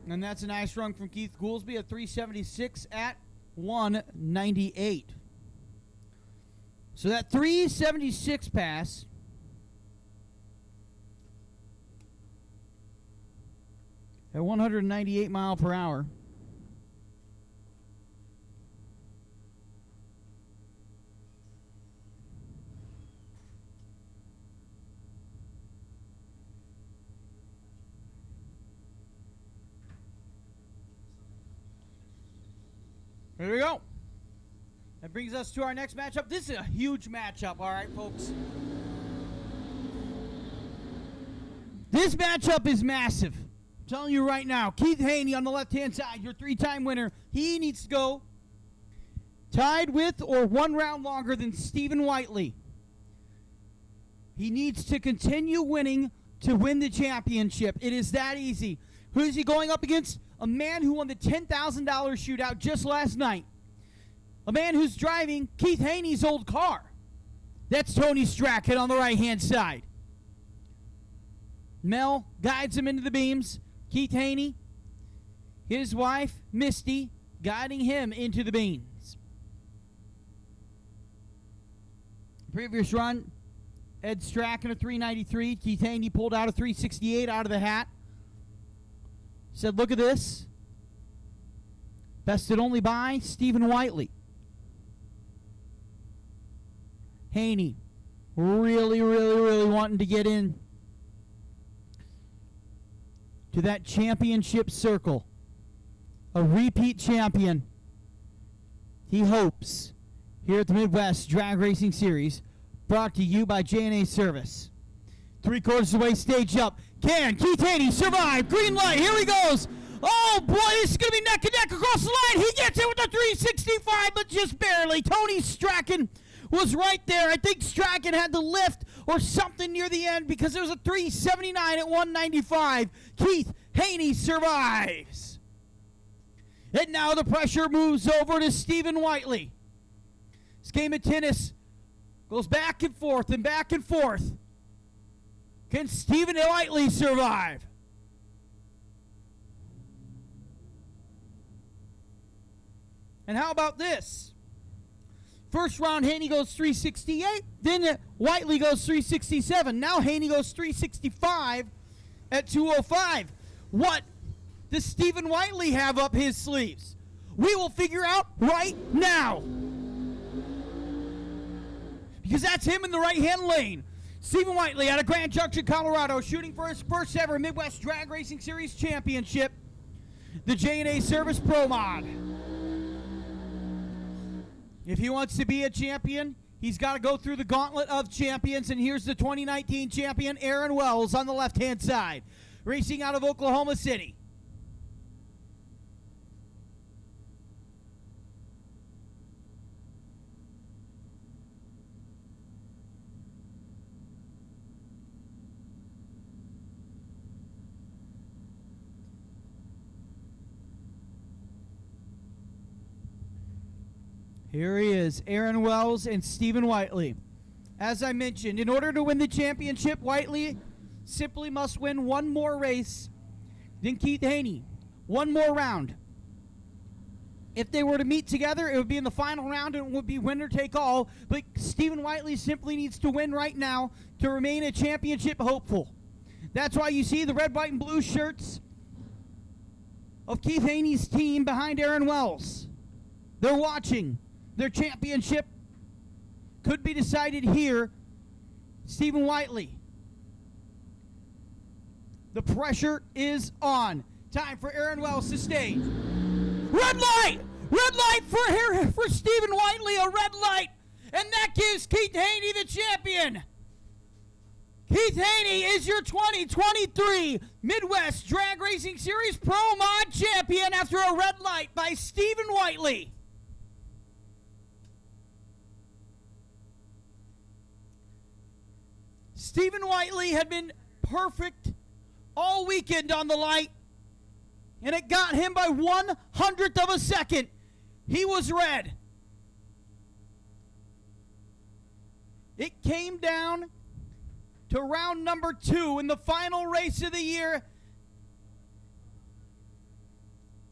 And that's a nice run from Keith Goolsby, a 376 at 198. So that 376 pass at 198 mile per hour. There we go. That brings us to our next matchup. This is a huge matchup, all right, folks. This matchup is massive. I'm telling you right now. Keith Haney on the left-hand side, your three-time winner. He needs to go tied with or one round longer than Stephen Whiteley. He needs to continue winning to win the championship. It is that easy. Who is he going up against? A man who won the $10,000 shootout just last night. A man who's driving Keith Haney's old car. That's Tony Strachan on the right-hand side. Mel guides him into the beams. Keith Haney, his wife, Misty, guiding him into the beams. Previous run, Ed Strachan a 393. Keith Haney pulled out a 368 out of the hat. Said, look at this. Bested only by Stephen Whiteley. Haney really wanting to get in to that championship circle. A repeat champion. He hopes here at the Midwest Drag Racing Series, brought to you by J&A Service. 3/4 of the way, stage up. Can Keith Haney survive? Green light, here he goes. Oh boy, this is going to be neck and neck across the line. He gets it with the 365, but just barely. Tony Strachan was right there. I think Strachan had the lift or something near the end because there was a 379 at 195. Keith Haney survives. And now the pressure moves over to Stephen Whiteley. This game of tennis goes back and forth and back and forth. Can Stephen Whiteley survive? And how about this? First round, Haney goes 368. Then Whiteley goes 367. Now Haney goes 365 at 205. What does Stephen Whiteley have up his sleeves? We will figure out right now. Because that's him in the right-hand lane. Stephen Whiteley out of Grand Junction, Colorado, shooting for his first ever Midwest Drag Racing Series championship, the J&A Service Pro Mod. If he wants to be a champion, he's got to go through the gauntlet of champions, and here's the 2019 champion, Aaron Wells, on the left-hand side, racing out of Oklahoma City. Here he is, Aaron Wells and Stephen Whiteley. As I mentioned, in order to win the championship, Whiteley simply must win one more race than Keith Haney. One more round. If they were to meet together, it would be in the final round and it would be winner take all. But Stephen Whiteley simply needs to win right now to remain a championship hopeful. That's why you see the red, white, and blue shirts of Keith Haney's team behind Aaron Wells. They're watching. Their championship could be decided here. Stephen Whiteley. The pressure is on. Time for Aaron Wells to stage. Red light! Red light for Stephen Whiteley, a red light. And that gives Keith Haney the champion. Keith Haney is your 2023 Midwest Drag Racing Series Pro Mod champion after a red light by Stephen Whiteley. Stephen Whiteley had been perfect all weekend on the light, and it got him by 1/100th of a second. He was red. It came down to round number 2 in the final race of the year.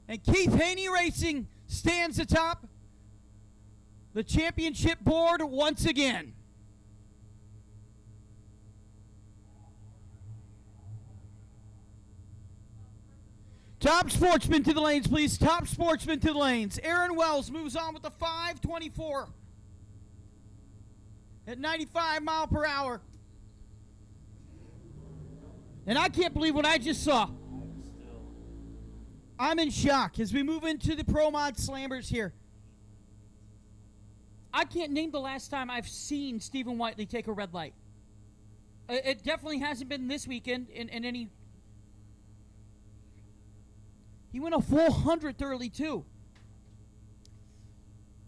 And Keith Haney Racing stands atop the championship board once again. Top Sportsman to the lanes, please. Top Sportsman to the lanes. Aaron Wells moves on with the 5:24 at 95 mile per hour. And I can't believe what I just saw. I'm in shock as we move into the Pro Mod Slammers here. I can't name the last time I've seen Stephen Whiteley take a red light. It definitely hasn't been this weekend in any... He went a full 100th early, too.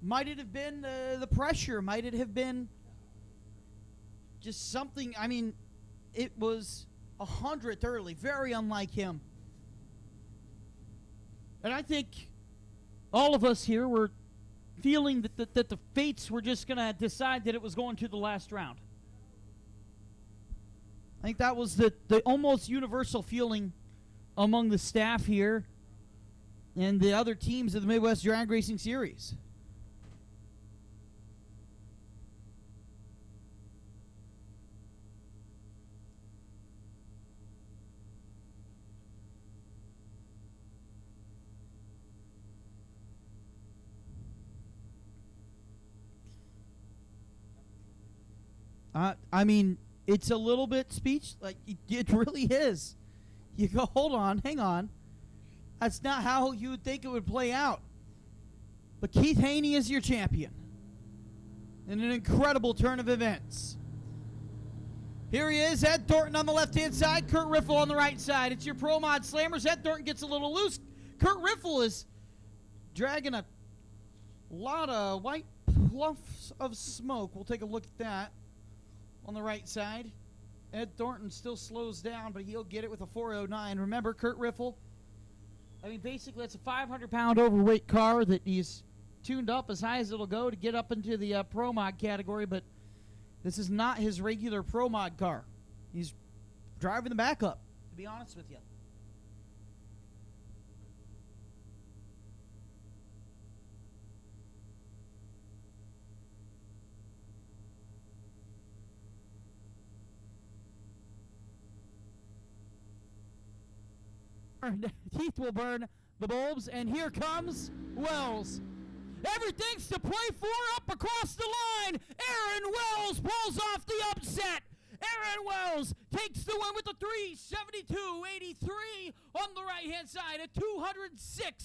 Might it have been the pressure? Might it have been just something? I mean, it was 100th early. Very unlike him. And I think all of us here were feeling that the fates were just going to decide that it was going to the last round. I think that was the almost universal feeling among the staff here and the other teams of the Midwest Drag Racing Series. I mean, it's a little bit it really is. You go, hold on, hang on. That's not how you would think it would play out. But Keith Haney is your champion in an incredible turn of events. Here he is, Ed Thornton on the left-hand side, Kurt Riffle on the right side. It's your Pro Mod Slammers. Ed Thornton gets a little loose. Kurt Riffle is dragging a lot of white puffs of smoke. We'll take a look at that on the right side. Ed Thornton still slows down, but he'll get it with a 409. Remember, Kurt Riffle, I mean, basically that's a 500-pound overweight car that he's tuned up as high as it'll go to get up into the Pro Mod category, but this is not his regular Pro Mod car. He's driving the backup, to be honest with you. Heath will burn the bulbs, and here comes Wells. Everything's to play for up across the line. Aaron Wells pulls off the upset. Aaron Wells takes the win with the 372.83 on the right-hand side, a 206